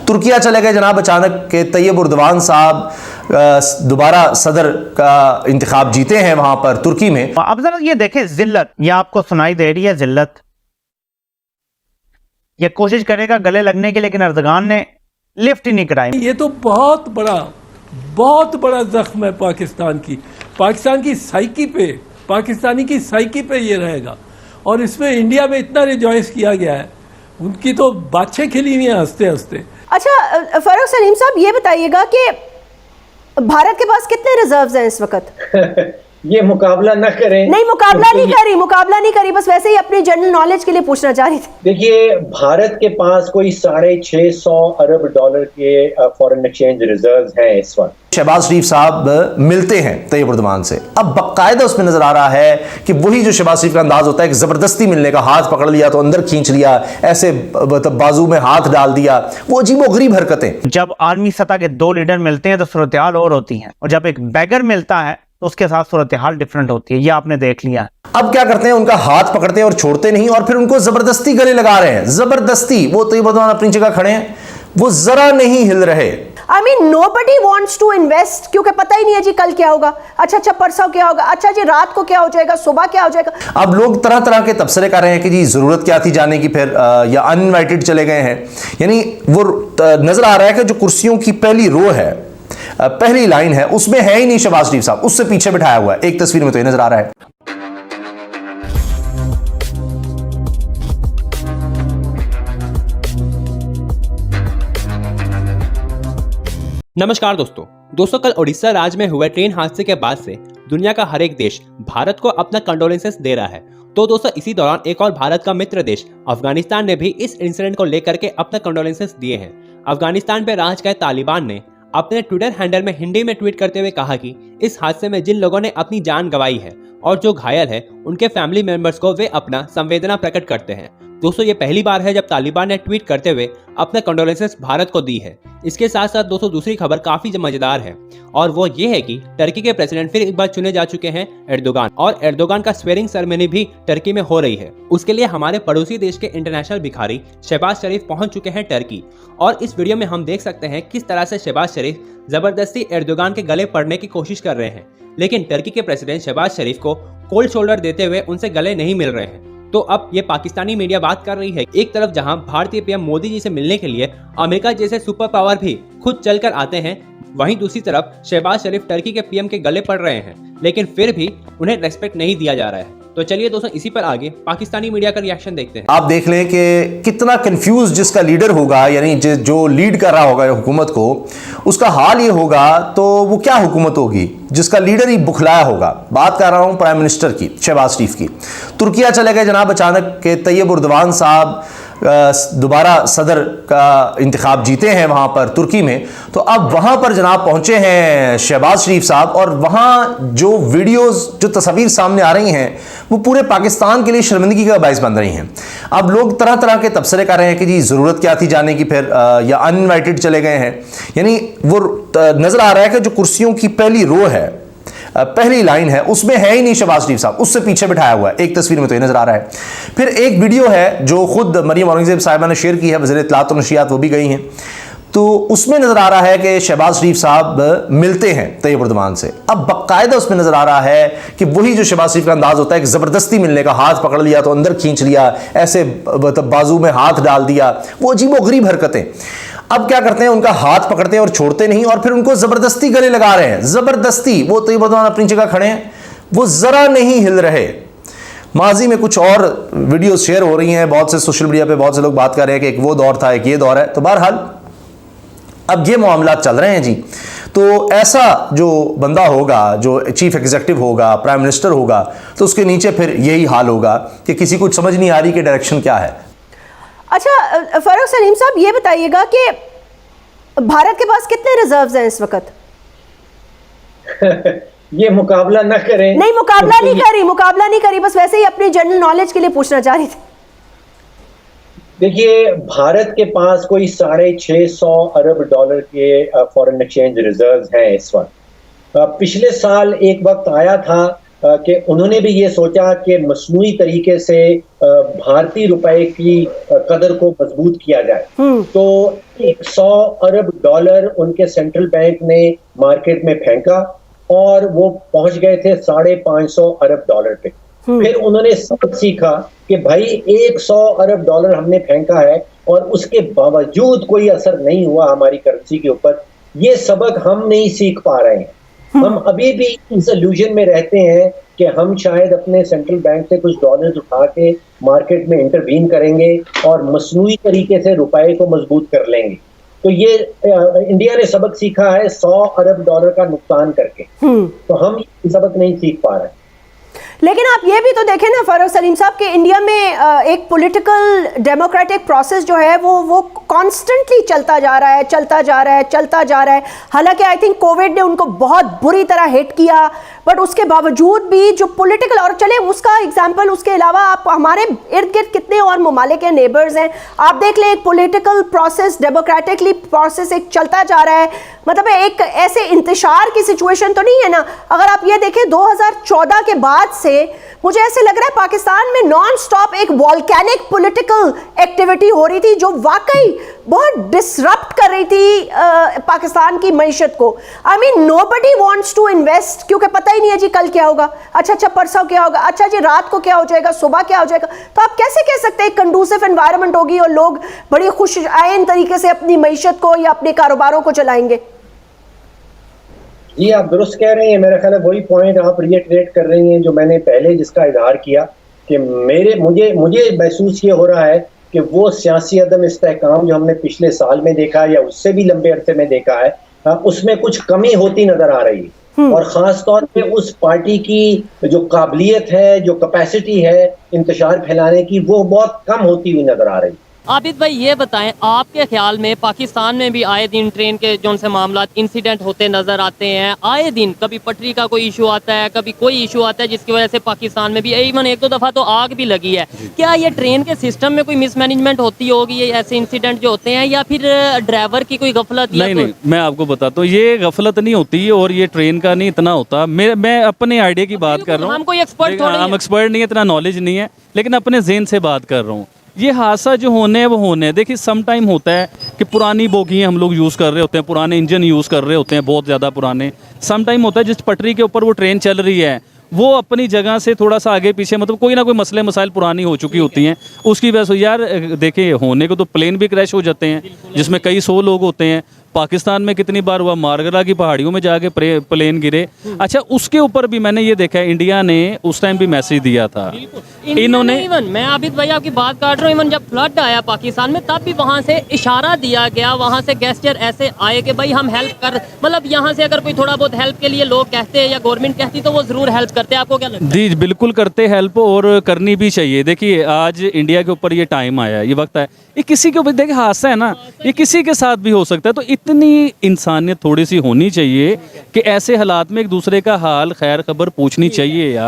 तुर्किया चले गए जनाब अचानक के तैयब उर्दवान साहब दोबारा सदर का इंतखाब जीते हैं वहां पर तुर्की में। अब जरा ये देखें जिल्लत, ये आपको सुनाई दे रही है जिल्लत, ये कोशिश करेगा गले लगने की लेकिन अर्दगान ने लिफ्ट ही नहीं कराई। ये तो बहुत बड़ा जख्म है पाकिस्तान की साइकी पे, पाकिस्तानी की साइकी पे ये रहेगा। और इसमें इंडिया में इतना रिजॉइस किया गया है, उनकी तो बातें खिली हुई हैं हंसते हंसते। अच्छा फारूक सलीम साहब, ये बताइएगा कि भारत के पास कितने रिजर्व्स हैं इस वक्त? ये मुकाबला ना करें। नहीं, मुकाबला नहीं करी, बस वैसे ही अपनी जनरल नॉलेज के लिए पूछना चाह रही थी। देखिए, भारत के पास कोई $650 अरब के फॉरेन एक्सचेंज रिजर्व्स हैं इस वक्त। शहबाज शरीफ साहब मिलते हैं तैयब उर्दवान से, अब बाकायदा उसमें नजर आ रहा है कि वही जो शहबाज शरीफ का अंदाज होता है कि जबरदस्ती मिलने का, हाथ पकड़ लिया तो अंदर खींच लिया, ऐसे बाजू में हाथ डाल दिया, वो अजीबोगरीब हरकतें। जब आर्मी सतह के दो लीडर मिलते हैं तो सूरत हाल और होती है, और जब एक बैगर मिलता है तो उसके साथ सूरत हाल डिफरेंट होती है, ये आपने देख लिया। अब क्या करते हैं, उनका हाथ पकड़ते हैं और छोड़ते नहीं, और फिर उनको जबरदस्ती गले लगा रहे हैं, जबरदस्ती। वो तैयब उर्दवान अपनी जगह खड़े हैं, वो जरा नहीं हिल रहे। I mean, nobody wants to invest, क्योंकि पता ही नहीं है जी कल क्या होगा, अच्छा परसों क्या होगा, अच्छा जी रात को क्या हो जाएगा, सुबह क्या हो जाएगा। अब लोग तरह तरह के तबसरे कर रहे हैं कि जी जरूरत क्या थी जाने की, फिर या अनइनवाइटेड चले गए हैं। यानी वो नजर आ रहा है कि जो कुर्सियों की पहली रो है, पहली लाइन है, उसमें है ही नहीं शहबाज शरीफ साहब, उससे पीछे बिठाया हुआ है। एक तस्वीर में तो ये नजर आ रहा है। नमस्कार दोस्तों, कल उड़ीसा राज्य में हुए ट्रेन हादसे के बाद से दुनिया का हर एक देश भारत को अपना कंडोलेंसेस दे रहा है। तो दोस्तों, इसी दौरान एक और भारत का मित्र देश अफगानिस्तान ने भी इस इंसिडेंट को लेकर के अपना कंडोलेंसेस दिए हैं। अफगानिस्तान पे राज गए तालिबान ने अपने ट्विटर हैंडल में हिंदी में ट्वीट करते हुए कहा कि इस हादसे में जिन लोगों ने अपनी जान गंवाई है और जो घायल है, उनके फैमिली मेंबर्स को वे अपना संवेदना प्रकट करते हैं। दोस्तों, ये पहली बार है जब तालिबान ने ट्वीट करते हुए अपना कंडोलेंसेस भारत को दी है। इसके साथ साथ दोस्तों, दूसरी खबर काफी मजेदार है, और वो ये है कि टर्की के प्रेसिडेंट फिर एक बार चुने जा चुके हैं, एर्दोगान। और एर्दोगान का स्वेरिंग सेरेमनी भी टर्की में हो रही है। उसके लिए हमारे पड़ोसी देश के इंटरनेशनल भिखारी शहबाज शरीफ पहुंच चुके हैं टर्की। और इस वीडियो में हम देख सकते हैं किस तरह से शहबाज शरीफ जबरदस्ती एर्दोगान के गले पड़ने की कोशिश कर रहे हैं, लेकिन टर्की के प्रेसिडेंट शहबाज शरीफ को कोल्ड शोल्डर देते हुए उनसे गले नहीं मिल रहे हैं। तो अब ये पाकिस्तानी मीडिया बात कर रही है, एक तरफ जहां भारतीय पीएम मोदी जी से मिलने के लिए अमेरिका जैसे सुपर पावर भी खुद चलकर आते हैं, वहीं दूसरी तरफ शहबाज शरीफ टर्की के पीएम के गले पड़ रहे हैं, लेकिन फिर भी उन्हें रेस्पेक्ट नहीं दिया जा रहा है। तो चलिए दोस्तों, इसी पर आगे पाकिस्तानी मीडिया का रिएक्शन देखते हैं। आप देख लें कि कितना कंफ्यूज जिसका लीडर होगा, यानी जो लीड कर रहा होगा हुकूमत को, उसका हाल ये होगा तो वो क्या हुकूमत होगी जिसका लीडर ही बुखलाया होगा। बात कर रहा हूं प्राइम मिनिस्टर की, शहबाज शरीफ की। तुर्किया चले गए जनाब अचानक के तैयब उर्दवान साहब दोबारा सदर का इंतखाब जीते हैं वहां पर तुर्की में। तो अब वहां पर जनाब पहुंचे हैं शहबाज शरीफ साहब, और वहां जो वीडियोस, जो तस्वीर सामने आ रही हैं, वो पूरे पाकिस्तान के लिए शर्मिंदगी का बायस बन रही हैं। अब लोग तरह तरह के तबसरे कर रहे हैं कि जी जरूरत क्या थी जाने की, फिर या अनइनवाइटेड चले गए हैं। यानी वो नजर आ रहा है कि जो कुर्सियों की पहली रो है, पहली लाइन है, उसमें है ही नहीं शहबाज शरीफ साहब, उससे पीछे बिठाया हुआ है। एक तस्वीर में तो ये नजर आ रहा है। फिर एक वीडियो है जो खुद मरियम औरंगजेब साहिबा ने शेयर की है, वज़ीर इत्तलात और नशियात वो भी गई हैं, तो उसमें नजर आ रहा है कि शहबाज शरीफ साहब मिलते हैं तैयब उर्दवान से। अब बाकायदा उसमें नजर आ रहा है कि वही जो शहबाज शरीफ का अंदाज होता है कि जबरदस्ती मिलने का, हाथ पकड़ लिया तो अंदर खींच लिया, ऐसे बाजू में हाथ डाल दिया, वो अजीबोगरीब हरकतें। अब क्या करते हैं, उनका हाथ पकड़ते हैं और छोड़ते नहीं, और फिर उनको जबरदस्ती गले लगा रहे हैं, जबरदस्ती। वो तैयब उर्दवान अपनी जगह खड़े हैं, वो जरा नहीं हिल रहे। माजी में कुछ और वीडियोस शेयर हो रही हैं, बहुत से सोशल मीडिया पे बहुत से लोग बात कर रहे हैं कि एक वो दौर था, एक ये दौर है। तो बहरहाल अब ये मामला चल रहे हैं जी। तो ऐसा जो बंदा होगा, जो चीफ एग्जीक्यूटिव होगा, प्राइम मिनिस्टर होगा, तो उसके नीचे फिर यही हाल होगा कि किसी को समझ नहीं आ रही कि डायरेक्शन क्या है। अच्छा फारूक सलीम साहब, ये बताइएगा कि भारत के पास कितने रिजर्व्स हैं इस वक्त? ये मुकाबला ना करें। नहीं, मुकाबला नहीं करी, बस वैसे ही अपनी जनरल नॉलेज के लिए पूछना चाह रही थी। देखिए, भारत के पास कोई $650 अरब के फॉरेन एक्सचेंज रिजर्व्स हैं इस वक्त। पिछले साल एक वक्त आया था कि उन्होंने भी ये सोचा कि मसनूई तरीके से भारतीय रुपए की कदर को मजबूत किया जाए। तो 100 अरब डॉलर उनके सेंट्रल बैंक ने मार्केट में फेंका और वो पहुंच गए थे 550 अरब डॉलर पे। फिर उन्होंने सबक सीखा कि भाई 100 अरब डॉलर हमने फेंका है और उसके बावजूद कोई असर नहीं हुआ हमारी करेंसी के ऊपर। ये सबक हम नहीं सीख पा रहे हैं। हम अभी भी इस इल्यूजन में रहते हैं कि हम शायद अपने सेंट्रल बैंक से कुछ डॉलर्स उठा के मार्केट में इंटरवीन करेंगे और मसनूई तरीके से रुपए को मजबूत कर लेंगे। तो ये इंडिया ने सबक सीखा है 100 अरब डॉलर का नुकसान करके। तो हम ये सबक नहीं सीख पा रहे। लेकिन आप ये भी तो देखें ना फारूक सलीम साहब कि इंडिया में एक पॉलिटिकल डेमोक्रेटिक प्रोसेस जो है वो कॉन्स्टेंटली चलता जा रहा है। हालांकि आई थिंक कोविड ने उनको बहुत बुरी तरह हिट किया, बट उसके बावजूद भी जो पॉलिटिकल, और चले उसका एग्जांपल उसके अलावा आप हमारे इर्द गिर्द कितने और ममालिक के नेबर्स हैं, आप देख लें एक पॉलिटिकल प्रोसेस डेमोक्रेटिकली प्रोसेस एक चलता जा रहा है। मतलब एक ऐसे इंतशार की सिचुएशन तो नहीं है ना। अगर आप ये देखें 2014 के बाद से मुझे ऐसे लग रहा है पाकिस्तान में नॉन स्टॉप एक वॉल्केनिक पॉलिटिकल एक्टिविटी हो रही थी जो वाकई बहुत डिसरप्ट कर रही थी पाकिस्तान की मईशत को। I mean nobody wants to invest, क्योंकि पता ही नहीं है जी कल क्या होगा, अच्छा परसों क्या होगा, अच्छा जी रात को क्या हो जाएगा, सुबह क्या हो जाएगा। तो आप कैसे कह सकते हैं कंडूसिव एनवायरनमेंट होगी और लोग बड़ी खुश आइन तरीके से अपनी मईशत को या अपने कारोबारों को चलाएंगे। जी आप दुरुस्त कह रही हैं। मेरा ख्याल है वही पॉइंट आप रिएटरेट कर रही हैं जो मैंने पहले जिसका इजहार किया कि मुझे महसूस ये हो रहा है कि वो सियासी अदम इस्तेहकाम जो हमने पिछले साल में देखा है या उससे भी लंबे अरसे में देखा है, उसमें कुछ कमी होती नजर आ रही है। और ख़ास तौर पे उस पार्टी की जो काबिलियत है, जो कैपेसिटी है इंतशार फैलाने की, वो बहुत कम होती हुई नजर आ रही है। आबिद भाई ये बताएं, आपके ख्याल में पाकिस्तान में भी आए दिन ट्रेन के जो से मामला इंसिडेंट होते नजर आते हैं, आए दिन कभी पटरी का कोई इशू आता है, कभी कोई इशू आता है जिसकी वजह से पाकिस्तान में भी इवन 1-2 दफ़ा तो आग भी लगी है। क्या ये ट्रेन के सिस्टम में कोई मिसमैनेजमेंट होती होगी ऐसे इंसिडेंट जो होते हैं, या फिर ड्राइवर की कोई गफलत? नहीं, मैं आपको बताता हूँ ये गफलत नहीं होती और ये ट्रेन का नहीं इतना होता। मैं अपने आइडिया की बात कर रहा हूँ। हम कोई एक्सपर्ट हम एक्सपर्ट नहीं है, इतना नॉलेज नहीं है, लेकिन अपने ज़हन से बात कर रहा हूँ। ये हादसा जो होने हैं वो होने हैं। देखिए सम टाइम होता है कि पुरानी बोगियाँ हम लोग यूज़ कर रहे होते हैं, पुराने इंजन यूज़ कर रहे होते हैं, बहुत ज़्यादा पुराने। सम टाइम होता है जिस पटरी के ऊपर वो ट्रेन चल रही है वो अपनी जगह से थोड़ा सा आगे पीछे, मतलब कोई ना कोई मसले मसाइल पुरानी हो चुकी होती हैं, उसकी वजह से यार देखिए होने को तो प्लेन भी क्रैश हो जाते हैं जिसमें कई 100 लोग होते हैं। पाकिस्तान में कितनी बार हुआ, मारगला की पहाड़ियों में जाके प्लेन गिरे। अच्छा उसके ऊपर भी मैंने ये देखा है इंडिया ने उस टाइम भी मैसेज दिया था। इन्होंने इवन मैं आबिद भाई आपकी बात काट रहा हूँ, इवन जब फ्लड आया पाकिस्तान में तब भी वहाँ से इशारा दिया गया, वहाँ से गेस्चर ऐसे आए कि भाई हम हेल्प कर, मतलब यहाँ से अगर कोई थोड़ा बहुत हेल्प के लिए लोग कहते हैं या गवर्नमेंट कहती तो वो जरूर हेल्प करते हैं। आपको क्या लगता है? जी बिल्कुल करते हेल्प, और करनी भी चाहिए। देखिए आज इंडिया के ऊपर ये टाइम आया, ये वक्त है, ये किसी के ऊपर देखिए हादसा है ना, ये किसी के साथ भी हो सकता है। तो इतनी इंसानियत थोड़ी सी होनी चाहिए कि ऐसे हालात में एक दूसरे का हाल खैर खबर पूछनी चाहिए यार।